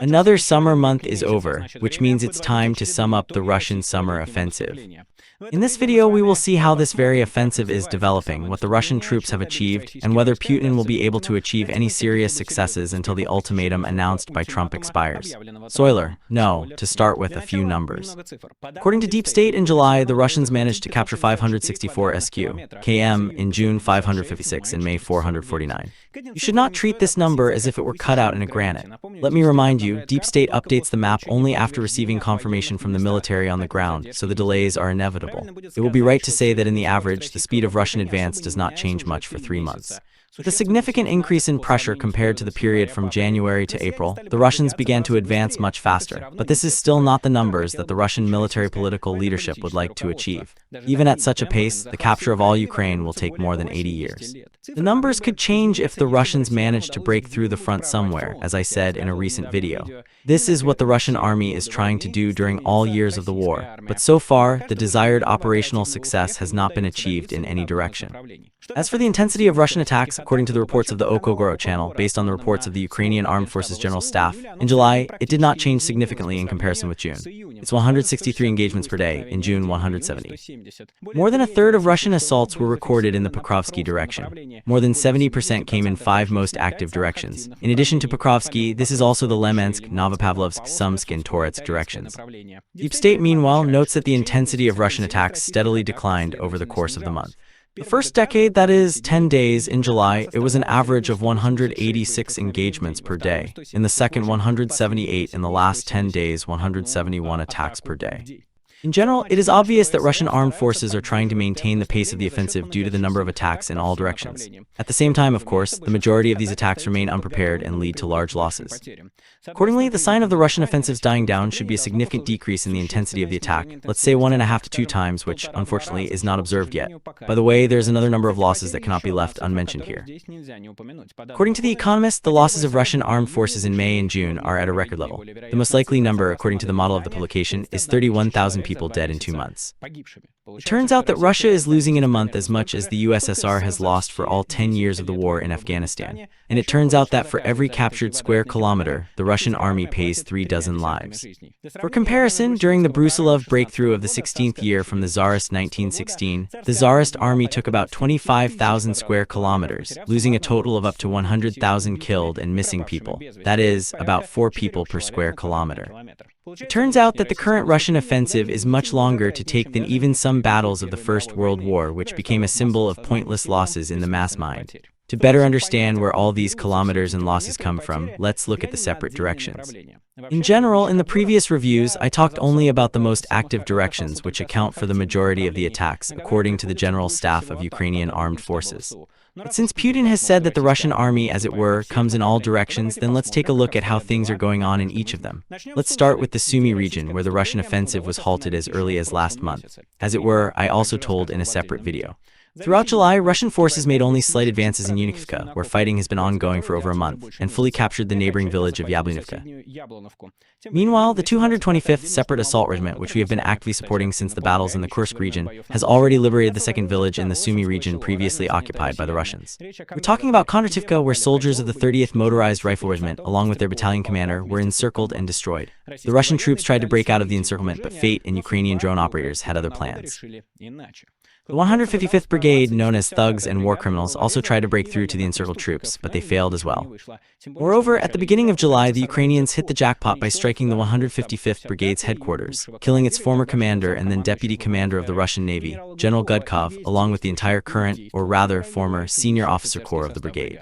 Another summer month is over, which means it's time to sum up the Russian summer offensive. In this video, we will see how this very offensive is developing, what the Russian troops have achieved, and whether Putin will be able to achieve any serious successes until the ultimatum announced by Trump expires. Spoiler, no, to start with a few numbers. According to Deep State, in July, the Russians managed to capture 564 km, in June 556, in May 449. You should not treat this number as if it were cut out in a granite. Let me remind you, Deep State updates the map only after receiving confirmation from the military on the ground, so the delays are inevitable. It will be right to say that in the average, the speed of Russian advance does not change much for 3 months. With a significant increase in pressure compared to the period from January to April, the Russians began to advance much faster, but this is still not the numbers that the Russian military political leadership would like to achieve. Even at such a pace, the capture of all Ukraine will take more than 80 years. The numbers could change if the Russians manage to break through the front somewhere, as I said in a recent video. This is what the Russian army is trying to do during all years of the war, but so far, the desired operational success has not been achieved in any direction. As for the intensity of Russian attacks, according to the reports of the Okogoro channel, based on the reports of the Ukrainian Armed Forces General Staff, in July, it did not change significantly in comparison with June. It's 163 engagements per day, in June 170. More than a third of Russian assaults were recorded in the Pokrovsky direction. More than 70% came in 5 most active directions. In addition to Pokrovsky, this is also the Lemensk, Novopavlovsk, Sumsk, and Toretsk directions. Deep State, meanwhile, notes that the intensity of Russian attacks steadily declined over the course of the month. The first decade, that is, 10 days, in July, it was an average of 186 engagements per day. In the second, 178. In the last 10 days, 171 attacks per day. In general, it is obvious that Russian armed forces are trying to maintain the pace of the offensive due to the number of attacks in all directions. At the same time, of course, the majority of these attacks remain unprepared and lead to large losses. Accordingly, the sign of the Russian offensive's dying down should be a significant decrease in the intensity of the attack, let's say 1.5 to 2 times, which, unfortunately, is not observed yet. By the way, there's another number of losses that cannot be left unmentioned here. According to The Economist, the losses of Russian armed forces in May and June are at a record level. The most likely number, according to the model of the publication, is 31,000 people dead in 2 months. It turns out that Russia is losing in a month as much as the USSR has lost for all 10 years of the war in Afghanistan. And it turns out that for every captured square kilometer, the Russian army pays 3 dozen lives. For comparison, during the Brusilov breakthrough of the 16th year from the Tsarist 1916, the Tsarist army took about 25,000 square kilometers, losing a total of up to 100,000 killed and missing people. That is, about 4 people per square kilometer. It turns out that the current Russian offensive is much longer to take than even some battles of the First World War, which became a symbol of pointless losses in the mass mind. To better understand where all these kilometers and losses come from, let's look at the separate directions. In general, in the previous reviews, I talked only about the most active directions, which account for the majority of the attacks, according to the General Staff of Ukrainian Armed Forces. But since Putin has said that the Russian army, as it were, comes in all directions, then let's take a look at how things are going on in each of them. Let's start with the Sumy region, where the Russian offensive was halted as early as last month. As it were, I also told in a separate video. Throughout July, Russian forces made only slight advances in Univka, where fighting has been ongoing for over a month, and fully captured the neighboring village of Yablonivka. Meanwhile, the 225th Separate Assault Regiment, which we have been actively supporting since the battles in the Kursk region, has already liberated the second village in the Sumy region previously occupied by the Russians. We're talking about Kondrativka, where soldiers of the 30th Motorized Rifle Regiment, along with their battalion commander, were encircled and destroyed. The Russian troops tried to break out of the encirclement, but fate and Ukrainian drone operators had other plans. The 155th Brigade, known as Thugs and War Criminals, also tried to break through to the encircled troops, but they failed as well. Moreover, at the beginning of July, the Ukrainians hit the jackpot by striking the 155th Brigade's headquarters, killing its former commander and then deputy commander of the Russian Navy, General Gudkov, along with the entire current, or rather former, senior officer corps of the brigade.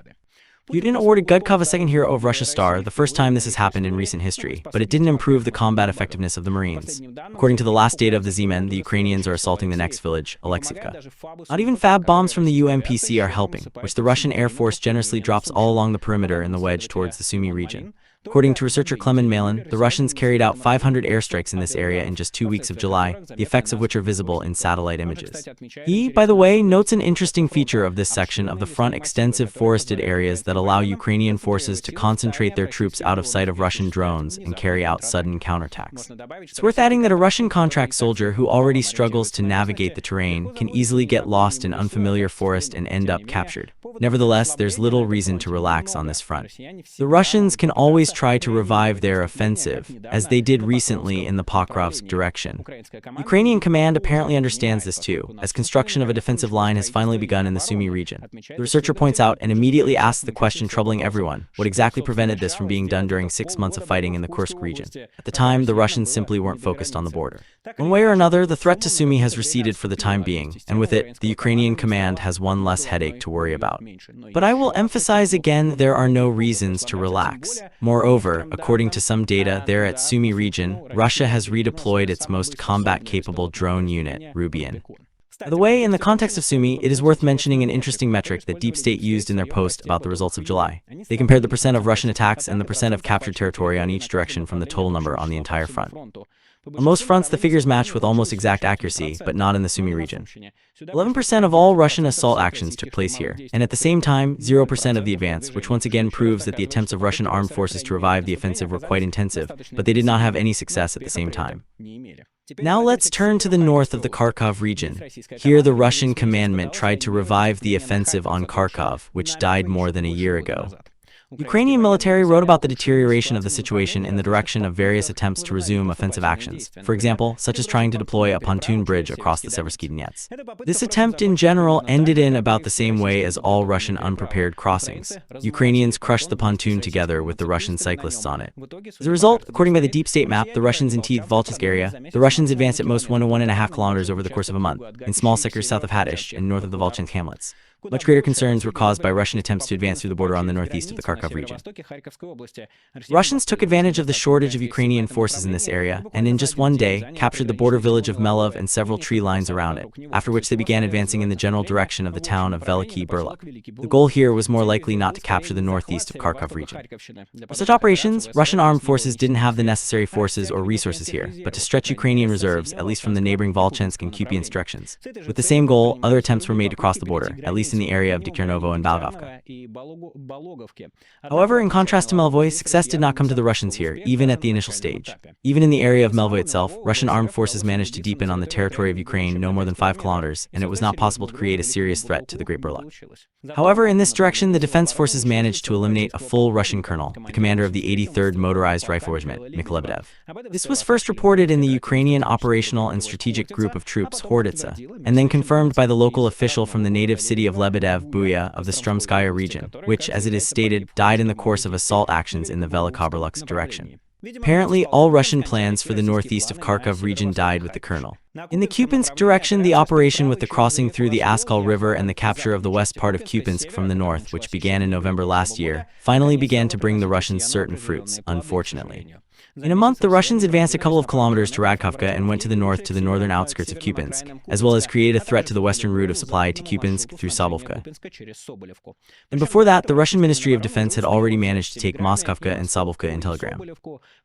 Putin awarded Gudkov a second Hero of Russia star, the first time this has happened in recent history, but it didn't improve the combat effectiveness of the Marines. According to the last data of the Z-Men, the Ukrainians are assaulting the next village, Alexivka. Not even FAB bombs from the UMPC are helping, which the Russian Air Force generously drops all along the perimeter in the wedge towards the Sumy region. According to researcher Clement Malin, the Russians carried out 500 airstrikes in this area in just 2 weeks of July, the effects of which are visible in satellite images. He, by the way, notes an interesting feature of this section of the front: extensive forested areas that allow Ukrainian forces to concentrate their troops out of sight of Russian drones and carry out sudden counterattacks. It's worth adding that a Russian contract soldier who already struggles to navigate the terrain can easily get lost in unfamiliar forest and end up captured. Nevertheless, there's little reason to relax on this front. The Russians can always Ukrainians try to revive their offensive, as they did recently in the Pokrovsk direction. Ukrainian command apparently understands this too, as construction of a defensive line has finally begun in the Sumy region. The researcher points out and immediately asks the question troubling everyone: what exactly prevented this from being done during 6 months of fighting in the Kursk region? At the time, the Russians simply weren't focused on the border. One way or another, the threat to Sumy has receded for the time being, and with it, the Ukrainian command has one less headache to worry about. But I will emphasize again, there are no reasons to relax. Moreover, according to some data there at Sumy region, Russia has redeployed its most combat-capable drone unit, Rubian. By the way, in the context of Sumy, it is worth mentioning an interesting metric that Deep State used in their post about the results of July. They compared the percent of Russian attacks and the percent of captured territory on each direction from the total number on the entire front. On most fronts, the figures match with almost exact accuracy, but not in the Sumy region. 11% of all Russian assault actions took place here, and at the same time, 0% of the advance, which once again proves that the attempts of Russian armed forces to revive the offensive were quite intensive, but they did not have any success at the same time. Now let's turn to the north of the Kharkov region. Here the Russian commandment tried to revive the offensive on Kharkov, which died more than a year ago. Ukrainian military wrote about the deterioration of the situation in the direction of various attempts to resume offensive actions, for example, such as trying to deploy a pontoon bridge across the Seversky Donets. This attempt in general ended in about the same way as all Russian unprepared crossings. Ukrainians crushed the pontoon together with the Russian cyclists on it. As a result, according to the Deep State map, the Russians entered Volchysk area. The Russians advanced at most 1 to 1.5 kilometers over the course of a month, in small sectors south of Hatish and north of the Volchansk hamlets. Much greater concerns were caused by Russian attempts to advance through the border on the northeast of the Kharkov region. Russians took advantage of the shortage of Ukrainian forces in this area, and in just one day, captured the border village of Melov and several tree lines around it, after which they began advancing in the general direction of the town of Veliky Burluk. The goal here was more likely not to capture the northeast of Kharkov region. For such operations, Russian armed forces didn't have the necessary forces or resources here, but to stretch Ukrainian reserves, at least from the neighboring Volchansk and Kupiansk directions. With the same goal, other attempts were made to cross the border, at least in the area of Dikirnovo and Balgovka. However, in contrast to Melvoy, success did not come to the Russians here, even at the initial stage. Even in the area of Melvoy itself, Russian armed forces managed to deepen on the territory of Ukraine no more than 5 kilometers, and it was not possible to create a serious threat to the Great Burluk. However, in this direction, the defense forces managed to eliminate a full Russian colonel, the commander of the 83rd Motorized Rifle Regiment, Mikhail Lebedev. This was first reported in the Ukrainian Operational and Strategic Group of Troops, Horditsa, and then confirmed by the local official from the native city of Lebedev, Buya, of the Strumskaya region, which, as it is stated, died in the course of assault actions in the Velikoburlutsk direction. Apparently, all Russian plans for the northeast of Kharkov region died with the colonel. In the Kupiansk direction, the operation with the crossing through the Askal River and the capture of the west part of Kupiansk from the north, which began in November last year, finally began to bring the Russians certain fruits, unfortunately. In a month, the Russians advanced a couple of kilometers to Radkovka and went to the northern outskirts of Kupiansk, as well as created a threat to the western route of supply to Kupiansk through Sobolovka. And before that, the Russian Ministry of Defense had already managed to take Moskovka and Sobolovka in telegram.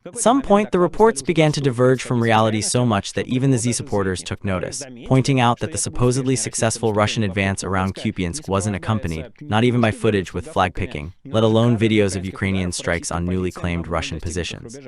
At some point, the reports began to diverge from reality so much that even the Z supporters took notice, pointing out that the supposedly successful Russian advance around Kupiansk wasn't accompanied, not even by footage with flag picking, let alone videos of Ukrainian strikes on newly claimed Russian positions.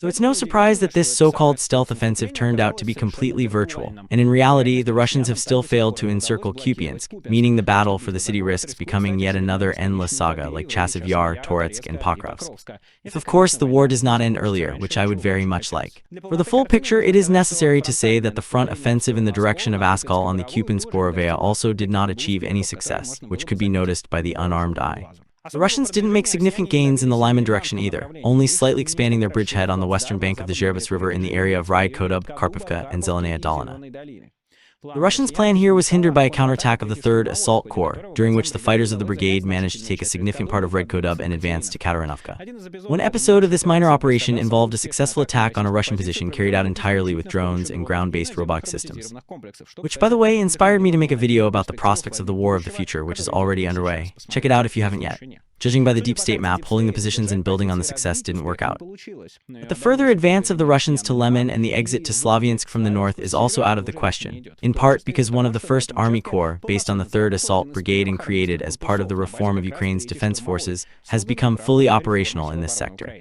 So it's no surprise that this so-called stealth offensive turned out to be completely virtual, and in reality, the Russians have still failed to encircle Kupiansk, meaning the battle for the city risks becoming yet another endless saga like Chasiv Yar, Toretsk, and Pokrovsk. If of course the war does not end earlier, which I would very much like. For the full picture, it is necessary to say that the front offensive in the direction of Askal on the Kupiansk-Borovaya also did not achieve any success, which could be noticed by the unarmed eye. The Russians didn't make significant gains in the Lyman direction either, only slightly expanding their bridgehead on the western bank of the Zherbets River in the area of Ryd Kodub, Karpovka, and Zelenaya Dolina. The Russians' plan here was hindered by a counterattack of the 3rd Assault Corps, during which the fighters of the brigade managed to take a significant part of Ryd Kodub and advance to Katarinovka. One episode of this minor operation involved a successful attack on a Russian position carried out entirely with drones and ground-based robotic systems. Which, by the way, inspired me to make a video about the prospects of the war of the future, which is already underway. Check it out if you haven't yet. Judging by the Deep State map, holding the positions and building on the success didn't work out. But the further advance of the Russians to Lemon and the exit to Slavyansk from the north is also out of the question, in part because one of the 1st Army Corps, based on the 3rd Assault Brigade and created as part of the reform of Ukraine's defense forces, has become fully operational in this sector.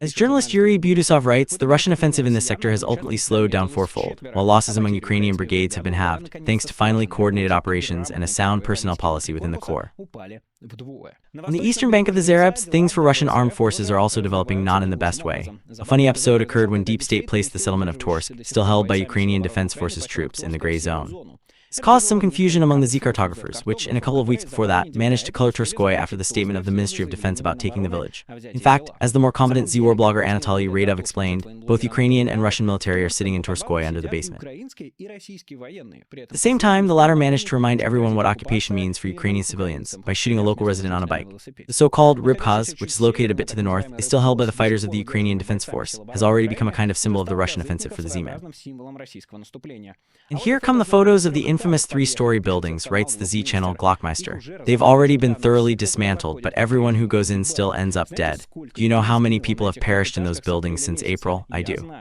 As journalist Yuri Budusov writes, the Russian offensive in this sector has ultimately slowed down fourfold, while losses among Ukrainian brigades have been halved, thanks to finely coordinated operations and a sound personnel policy within the corps. On the eastern bank of the Zarepts, things for Russian armed forces are also developing not in the best way. A funny episode occurred when Deep State placed the settlement of Torsk, still held by Ukrainian Defense Forces troops, in the gray zone. This caused some confusion among the Z cartographers, which, in a couple of weeks before that, managed to color Torskoy after the statement of the Ministry of Defense about taking the village. In fact, as the more competent Z-war blogger Anatoly Radov explained, both Ukrainian and Russian military are sitting in Torskoy under the basement. At the same time, the latter managed to remind everyone what occupation means for Ukrainian civilians by shooting a local resident on a bike. The so-called Rybkaz, which is located a bit to the north, is still held by the fighters of the Ukrainian Defense Force, has already become a kind of symbol of the Russian offensive for the Z-men. And here come the photos of the infamous three-story buildings, writes the Z channel Glockmeister. They've already been thoroughly dismantled, but everyone who goes in still ends up dead. Do you know how many people have perished in those buildings since April? I do.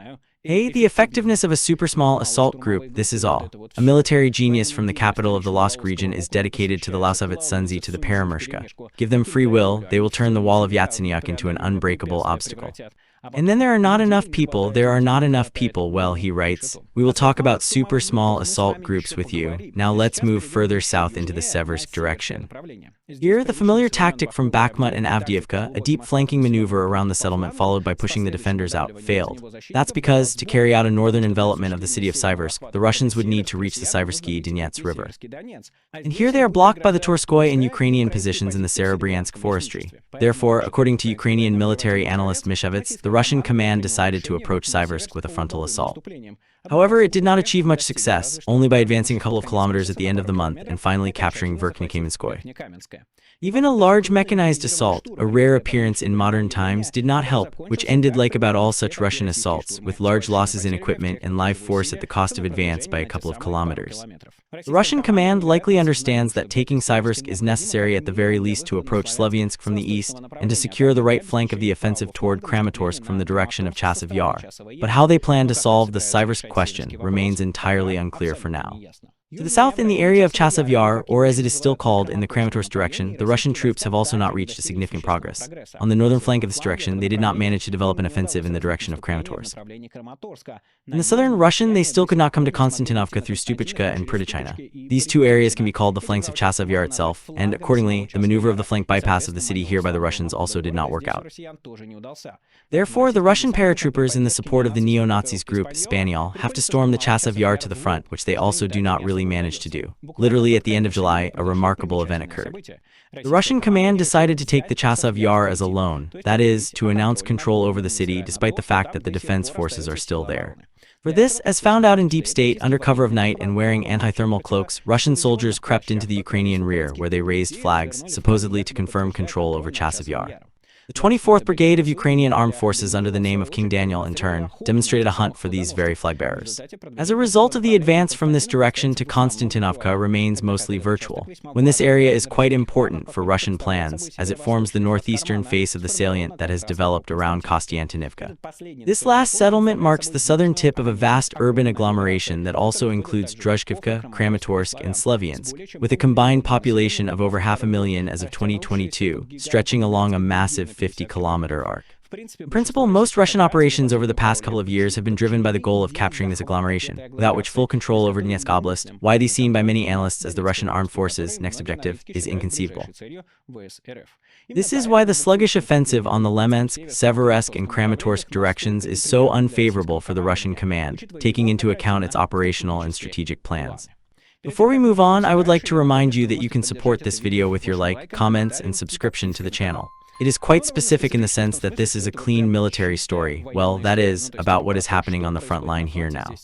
Hey, the effectiveness of a super small assault group, this is all. A military genius from the capital of the Losk region is dedicated to the Lausovets Sunzi to the Peremershka. Give them free will, they will turn the wall of Yatsenyuk into an unbreakable obstacle. And then there are not enough people, well, he writes. We will talk about super small assault groups with you. Now let's move further south into the Seversk direction. Here, the familiar tactic from Bakhmut and Avdiivka, a deep flanking maneuver around the settlement followed by pushing the defenders out, failed. That's because, to carry out a northern envelopment of the city of Siversk, the Russians would need to reach the Siversky Donets River. And here they are blocked by the Torskoy and Ukrainian positions in the Serebryansk forestry. Therefore, according to Ukrainian military analyst Mishevets, the Russian command decided to approach Siversk with a frontal assault. However, it did not achieve much success, only by advancing a couple of kilometers at the end of the month and finally capturing Verkhnekamenskoye. Even a large mechanized assault, a rare appearance in modern times, did not help, which ended like about all such Russian assaults, with large losses in equipment and live force at the cost of advance by a couple of kilometers. The Russian command likely understands that taking Siversk is necessary at the very least to approach Slavyansk from the east and to secure the right flank of the offensive toward Kramatorsk from the direction of Chasiv Yar. But how they plan to solve the Siversk question remains entirely unclear for now. To the south in the area of Chasiv Yar, or as it is still called in the Kramatorsk direction, the Russian troops have also not reached a significant progress. On the northern flank of this direction, they did not manage to develop an offensive in the direction of Kramatorsk. In the southern Russian, they still could not come to Konstantinovka through Stupichka and Pritichina. These two areas can be called the flanks of Chasiv Yar itself, and accordingly, the maneuver of the flank bypass of the city here by the Russians also did not work out. Therefore, the Russian paratroopers in the support of the neo-Nazis group, Spaniel, have to storm the Chasiv Yar to the front, which they also do not really managed to do. Literally at the end of July, a remarkable event occurred. The Russian command decided to take the Chasiv Yar as a loan, that is, to announce control over the city despite the fact that the defense forces are still there. For this, as found out in Deep State, under cover of night and wearing anti-thermal cloaks, Russian soldiers crept into the Ukrainian rear where they raised flags, supposedly to confirm control over Chasiv Yar. The 24th Brigade of Ukrainian Armed Forces under the name of King Daniel, in turn, demonstrated a hunt for these very flag bearers. As a result of the advance from this direction to Konstantinovka remains mostly virtual, when this area is quite important for Russian plans, as it forms the northeastern face of the salient that has developed around Kostiantynivka. This last settlement marks the southern tip of a vast urban agglomeration that also includes Druzhkivka, Kramatorsk, and Slavyansk, with a combined population of over 500,000 as of 2022, stretching along a massive 50-kilometer arc. In principle, most Russian operations over the past couple of years have been driven by the goal of capturing this agglomeration, without which full control over Donetsk Oblast, widely seen by many analysts as the Russian armed forces' next objective, is inconceivable. This is why the sluggish offensive on the Lemensk, Severesk, and Kramatorsk directions is so unfavorable for the Russian command, taking into account its operational and strategic plans. Before we move on, I would like to remind you that you can support this video with your like, comments, and subscription to the channel. It is quite specific in the sense that this is a clean military story, well, that is, about what is happening on the front line here now.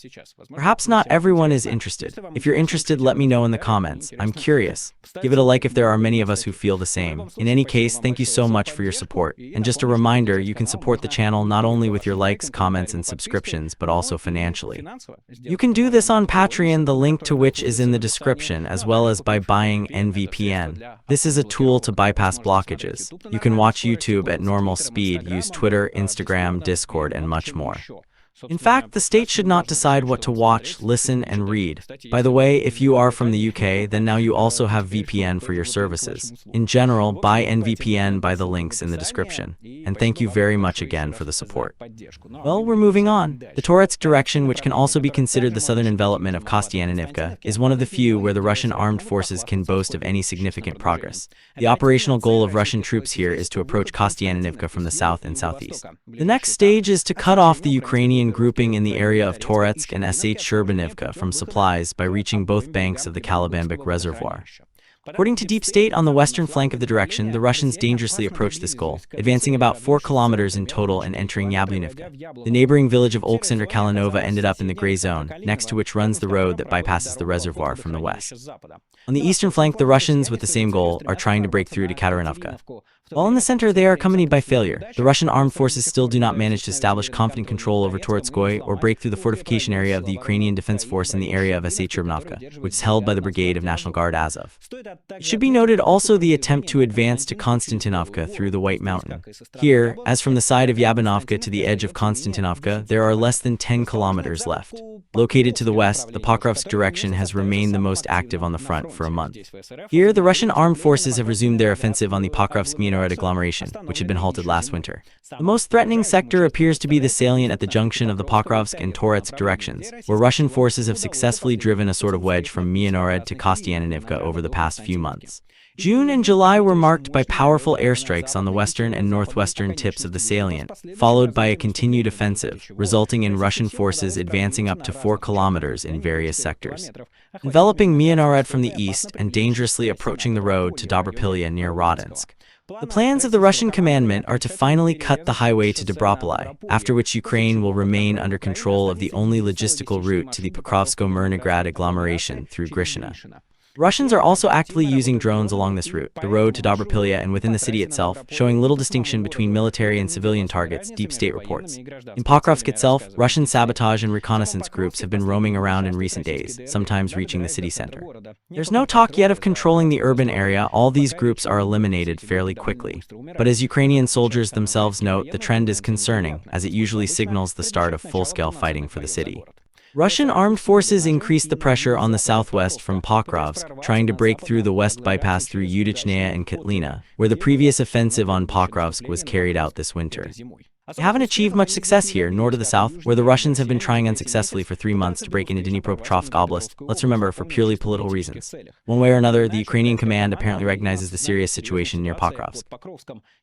Perhaps not everyone is interested. If you're interested, let me know in the comments. I'm curious. Give it a like if there are many of us who feel the same. In any case, thank you so much for your support. And just a reminder, you can support the channel not only with your likes, comments, and subscriptions, but also financially. You can do this on Patreon, the link to which is in the description, as well as by buying NVPN. This is a tool to bypass blockages. You can watch YouTube at normal speed, use Twitter, Instagram, Discord, and much more. In fact, the state should not decide what to watch, listen, and read. By the way, if you are from the UK, then now you also have VPN for your services. In general, buy NVPN by the links in the description. And thank you very much again for the support. Well, we're moving on. The Toretsk direction, which can also be considered the southern envelopment of Kostiantynivka, is one of the few where the Russian armed forces can boast of any significant progress. The operational goal of Russian troops here is to approach Kostiantynivka from the south and southeast. The next stage is to cut off the Ukrainian grouping in the area of Toretsk and Shcherbanivka from supplies by reaching both banks of the Kalabambik Reservoir. According to Deep State, on the western flank of the direction, the Russians dangerously approached this goal, advancing about 4 kilometers in total and entering Yablunivka. The neighboring village of Oleksandr Kalinova ended up in the gray zone, next to which runs the road that bypasses the reservoir from the west. On the eastern flank, the Russians, with the same goal, are trying to break through to Katarinovka. While in the center, they are accompanied by failure. The Russian armed forces still do not manage to establish confident control over Toretskoy or break through the fortification area of the Ukrainian Defense Force in the area of Shcherbanovka, which is held by the Brigade of National Guard Azov. It should be noted also the attempt to advance to Konstantinovka through the White Mountain. Here, as from the side of Yabanovka to the edge of Konstantinovka, there are less than 10 kilometers left. Located to the west, the Pokrovsk direction has remained the most active on the front for a month. Here, the Russian armed forces have resumed their offensive on the Pokrovsk-Mianorod agglomeration, which had been halted last winter. The most threatening sector appears to be the salient at the junction of the Pokrovsk and Toretsk directions, where Russian forces have successfully driven a sort of wedge from Mianorod to Kostiantynivka over the past few months. June and July were marked by powerful airstrikes on the western and northwestern tips of the salient, followed by a continued offensive, resulting in Russian forces advancing up to 4 kilometers in various sectors, enveloping Mianorod from the east and dangerously approaching the road to Dobropilya near Rodinsk. The plans of the Russian commandment are to finally cut the highway to Dobropolye, after which Ukraine will remain under control of the only logistical route to the Pokrovsko-Myrnograd agglomeration through Grishina. Russians are also actively using drones along this route, the road to Dobropilya and within the city itself, showing little distinction between military and civilian targets, Deep State reports. In Pokrovsk itself, Russian sabotage and reconnaissance groups have been roaming around in recent days, sometimes reaching the city center. There's no talk yet of controlling the urban area. All these groups are eliminated fairly quickly. But as Ukrainian soldiers themselves note, the trend is concerning, as it usually signals the start of full-scale fighting for the city. Russian armed forces increased the pressure on the southwest from Pokrovsk, trying to break through the west bypass through Yudichnaya and Kotlina, where the previous offensive on Pokrovsk was carried out this winter. They haven't achieved much success here, nor to the south, where the Russians have been trying unsuccessfully for 3 months to break into Dnipropetrovsk Oblast, let's remember, for purely political reasons. One way or another, the Ukrainian command apparently recognizes the serious situation near Pokrovsk.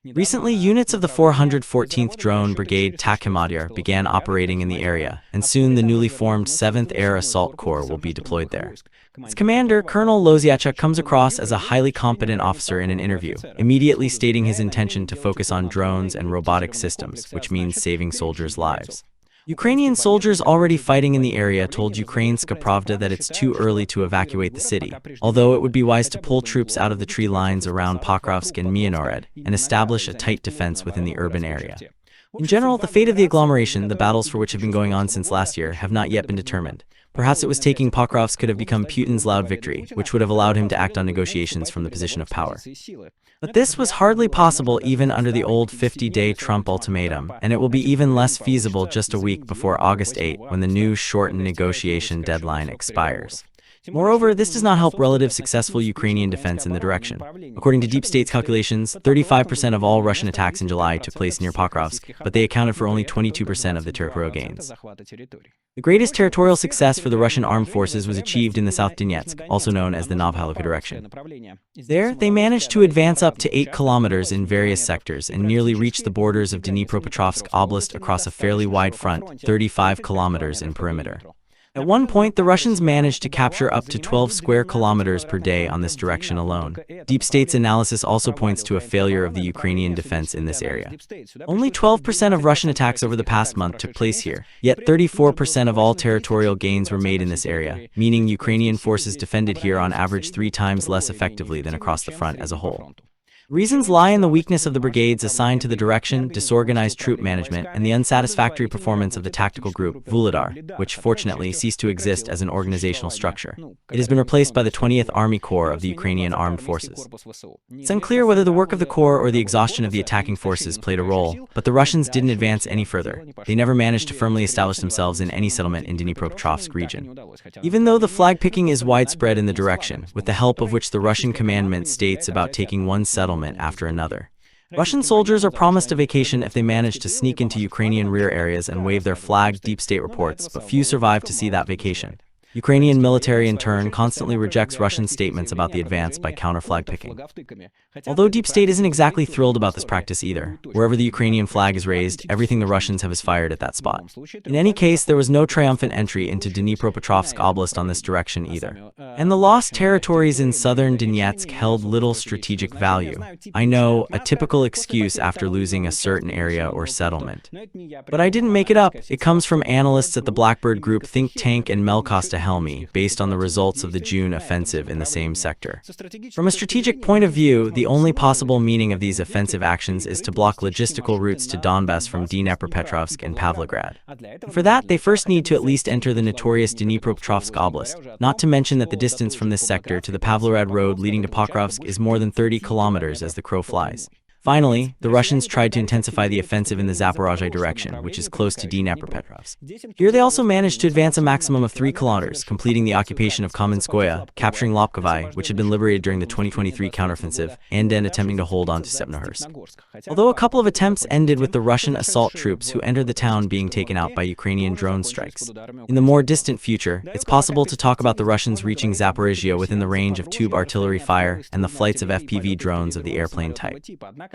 Recently, units of the 414th Drone Brigade Chasiv Yar began operating in the area, and soon the newly formed 7th Air Assault Corps will be deployed there. Its commander, Colonel Loziachuk, comes across as a highly competent officer in an interview, immediately stating his intention to focus on drones and robotic systems, which means saving soldiers' lives. Ukrainian soldiers already fighting in the area told Ukrainska Pravda that it's too early to evacuate the city, although it would be wise to pull troops out of the tree lines around Pokrovsk and Mianorod and establish a tight defense within the urban area. In general, the fate of the agglomeration, the battles for which have been going on since last year, have not yet been determined. Perhaps it was taking Pokrovsk could have become Putin's loud victory, which would have allowed him to act on negotiations from the position of power. But this was hardly possible even under the old 50-day Trump ultimatum, and it will be even less feasible just a week before August 8, when the new shortened negotiation deadline expires. Moreover, this does not help relative successful Ukrainian defense in the direction. According to Deep State's calculations, 35% of all Russian attacks in July took place near Pokrovsk, but they accounted for only 22% of the territorial gains. The greatest territorial success for the Russian armed forces was achieved in the South Donetsk, also known as the Novhaluka direction. There, they managed to advance up to 8 kilometers in various sectors and nearly reach the borders of Dnipropetrovsk Oblast across a fairly wide front, 35 kilometers in perimeter. At one point, the Russians managed to capture up to 12 square kilometers per day on this direction alone. Deep State's analysis also points to a failure of the Ukrainian defense in this area. Only 12% of Russian attacks over the past month took place here, yet 34% of all territorial gains were made in this area, meaning Ukrainian forces defended here on average 3 times less effectively than across the front as a whole. Reasons lie in the weakness of the brigades assigned to the direction, disorganized troop management, and the unsatisfactory performance of the tactical group, Vuhledar, which fortunately ceased to exist as an organizational structure. It has been replaced by the 20th Army Corps of the Ukrainian Armed Forces. It's unclear whether the work of the Corps or the exhaustion of the attacking forces played a role, but the Russians didn't advance any further. They never managed to firmly establish themselves in any settlement in Dnipropetrovsk region. Even though the flag-picking is widespread in the direction, with the help of which the Russian commandment states about taking one settlement after another. Russian soldiers are promised a vacation if they manage to sneak into Ukrainian rear areas and wave their flag, deep state reports, but few survive to see that vacation. Ukrainian military in turn constantly rejects Russian statements about the advance by counter-flag picking. Although Deep State isn't exactly thrilled about this practice either. Wherever the Ukrainian flag is raised, everything the Russians have is fired at that spot. In any case, there was no triumphant entry into Dnipropetrovsk Oblast on this direction either. And the lost territories in southern Donetsk held little strategic value. I know, a typical excuse after losing a certain area or settlement. But I didn't make it up. It comes from analysts at the Blackbird Group think tank and Melkosta Helmi, based on the results of the June offensive in the same sector. From a strategic point of view, the only possible meaning of these offensive actions is to block logistical routes to Donbass from Dnipropetrovsk and Pavlograd. And for that, they first need to at least enter the notorious Dnipropetrovsk Oblast, not to mention that the distance from this sector to the Pavlograd road leading to Pokrovsk is more than 30 kilometers as the crow flies. Finally, the Russians tried to intensify the offensive in the Zaporozhye direction, which is close to Dnipropetrovsk. Here they also managed to advance a maximum of 3 kilometers, completing the occupation of Kamenskoye, capturing Lopkovai, which had been liberated during the 2023 counteroffensive, and then attempting to hold on to Stepnohursk. Although a couple of attempts ended with the Russian assault troops who entered the town being taken out by Ukrainian drone strikes. In the more distant future, it's possible to talk about the Russians reaching Zaporizhia within the range of tube artillery fire and the flights of FPV drones of the airplane type.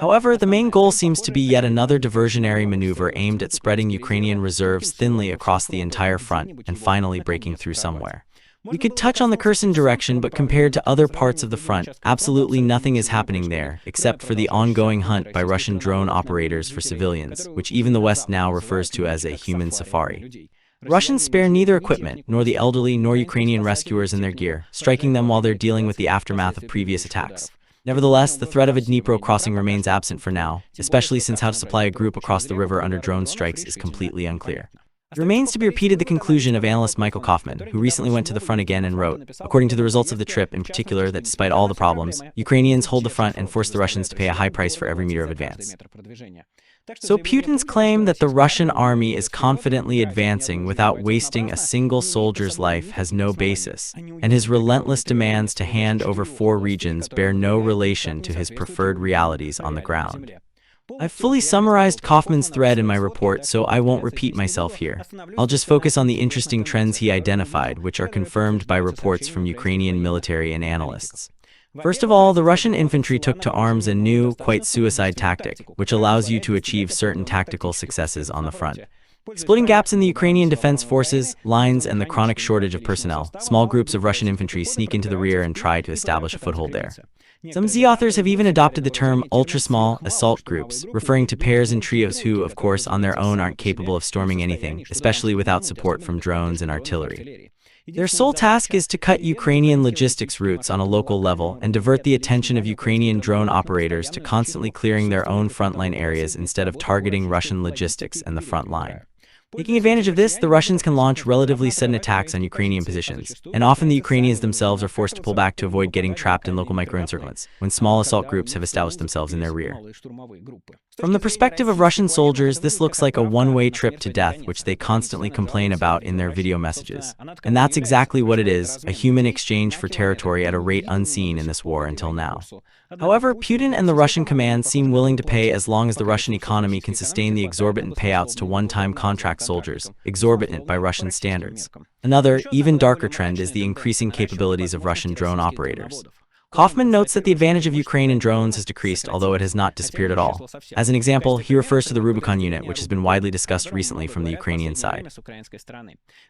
However, the main goal seems to be yet another diversionary maneuver aimed at spreading Ukrainian reserves thinly across the entire front and finally breaking through somewhere. We could touch on the Kherson direction, but compared to other parts of the front, absolutely nothing is happening there, except for the ongoing hunt by Russian drone operators for civilians, which even the West now refers to as a human safari. Russians spare neither equipment, nor the elderly nor Ukrainian rescuers in their gear, striking them while they're dealing with the aftermath of previous attacks. Nevertheless, the threat of a Dnipro crossing remains absent for now, especially since how to supply a group across the river under drone strikes is completely unclear. It remains to be repeated the conclusion of analyst Michael Kaufman, who recently went to the front again and wrote, according to the results of the trip in particular, that despite all the problems, Ukrainians hold the front and force the Russians to pay a high price for every meter of advance. So Putin's claim that the Russian army is confidently advancing without wasting a single soldier's life has no basis, and his relentless demands to hand over 4 regions bear no relation to his preferred realities on the ground. I've fully summarized Kaufman's thread in my report, so I won't repeat myself here. I'll just focus on the interesting trends he identified, which are confirmed by reports from Ukrainian military and analysts. First of all, the Russian infantry took to arms a new, quite suicide tactic, which allows you to achieve certain tactical successes on the front. Exploiting gaps in the Ukrainian defense forces, lines, and the chronic shortage of personnel, small groups of Russian infantry sneak into the rear and try to establish a foothold there. Some Z authors have even adopted the term ultra-small assault groups, referring to pairs and trios who, of course, on their own aren't capable of storming anything, especially without support from drones and artillery. Their sole task is to cut Ukrainian logistics routes on a local level and divert the attention of Ukrainian drone operators to constantly clearing their own frontline areas instead of targeting Russian logistics and the front line. Taking advantage of this, the Russians can launch relatively sudden attacks on Ukrainian positions, and often the Ukrainians themselves are forced to pull back to avoid getting trapped in local microencirclements, when small assault groups have established themselves in their rear. From the perspective of Russian soldiers, this looks like a one-way trip to death, which they constantly complain about in their video messages. And that's exactly what it is, a human exchange for territory at a rate unseen in this war until now. However, Putin and the Russian command seem willing to pay as long as the Russian economy can sustain the exorbitant payouts to one-time contract soldiers, exorbitant by Russian standards. Another, even darker trend is the increasing capabilities of Russian drone operators. Kaufman notes that the advantage of Ukraine in drones has decreased, although it has not disappeared at all. As an example, he refers to the Rubicon unit, which has been widely discussed recently from the Ukrainian side.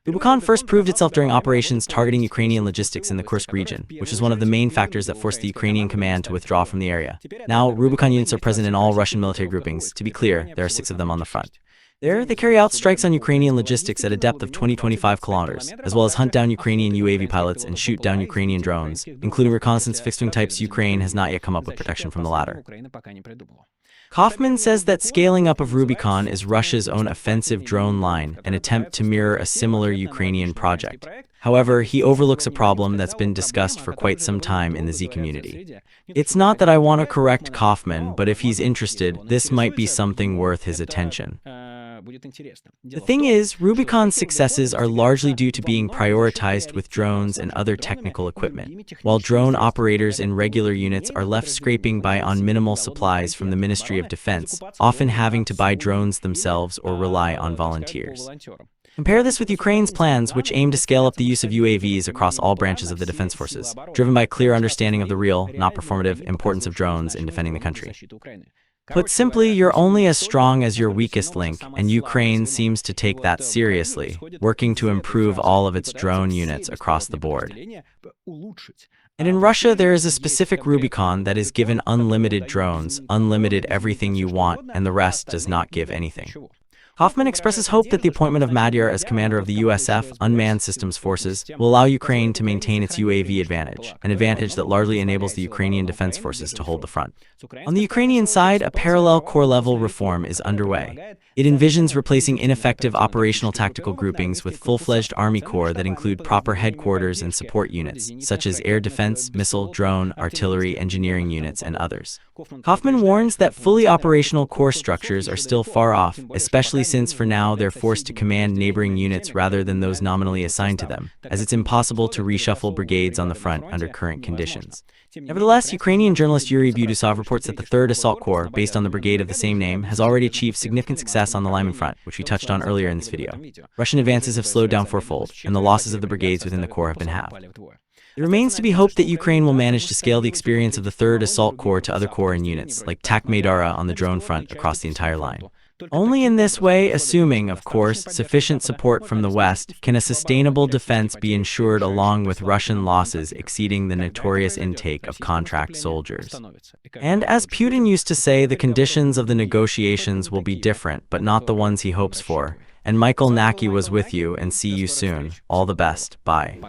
Rubicon first proved itself during operations targeting Ukrainian logistics in the Kursk region, which is one of the main factors that forced the Ukrainian command to withdraw from the area. Now, Rubicon units are present in all Russian military groupings. To be clear, there are 6 of them on the front. There, they carry out strikes on Ukrainian logistics at a depth of 20-25 kilometers, as well as hunt down Ukrainian UAV pilots and shoot down Ukrainian drones, including reconnaissance fixed-wing types. Ukraine has not yet come up with protection from the latter. Kaufman says that scaling up of Rubicon is Russia's own offensive drone line, an attempt to mirror a similar Ukrainian project. However, he overlooks a problem that's been discussed for quite some time in the Z community. It's not that I want to correct Kaufman, but if he's interested, this might be something worth his attention. The thing is, Rubicon's successes are largely due to being prioritized with drones and other technical equipment, while drone operators in regular units are left scraping by on minimal supplies from the Ministry of Defense, often having to buy drones themselves or rely on volunteers. Compare this with Ukraine's plans, which aim to scale up the use of UAVs across all branches of the defense forces, driven by a clear understanding of the real, not performative, importance of drones in defending the country. Put simply, you're only as strong as your weakest link, and Ukraine seems to take that seriously, working to improve all of its drone units across the board. And in Russia, there is a specific Rubicon that is given unlimited drones, unlimited everything you want, and the rest does not give anything. Kaufman expresses hope that the appointment of Madyar as commander of the USF Unmanned Systems Forces will allow Ukraine to maintain its UAV advantage, an advantage that largely enables the Ukrainian defense forces to hold the front. On the Ukrainian side, a parallel corps-level reform is underway. It envisions replacing ineffective operational tactical groupings with full-fledged army corps that include proper headquarters and support units, such as air defense, missile, drone, artillery, engineering units, and others. Kaufman warns that fully operational corps structures are still far off, especially since for now they're forced to command neighboring units rather than those nominally assigned to them, as it's impossible to reshuffle brigades on the front under current conditions. Nevertheless, Ukrainian journalist Yuri Budusov reports that the 3rd Assault Corps, based on the brigade of the same name, has already achieved significant success on the Lyman front, which we touched on earlier in this video. Russian advances have slowed down fourfold, and the losses of the brigades within the corps have been halved. It remains to be hoped that Ukraine will manage to scale the experience of the 3rd Assault Corps to other corps and units, like TAC Maydara on the drone front, across the entire line. Only in this way, assuming, of course, sufficient support from the West, can a sustainable defense be ensured along with Russian losses exceeding the notorious intake of contract soldiers. And as Putin used to say, the conditions of the negotiations will be different, but not the ones he hopes for. And Michael Nacke was with you, and see you soon. All the best. Bye.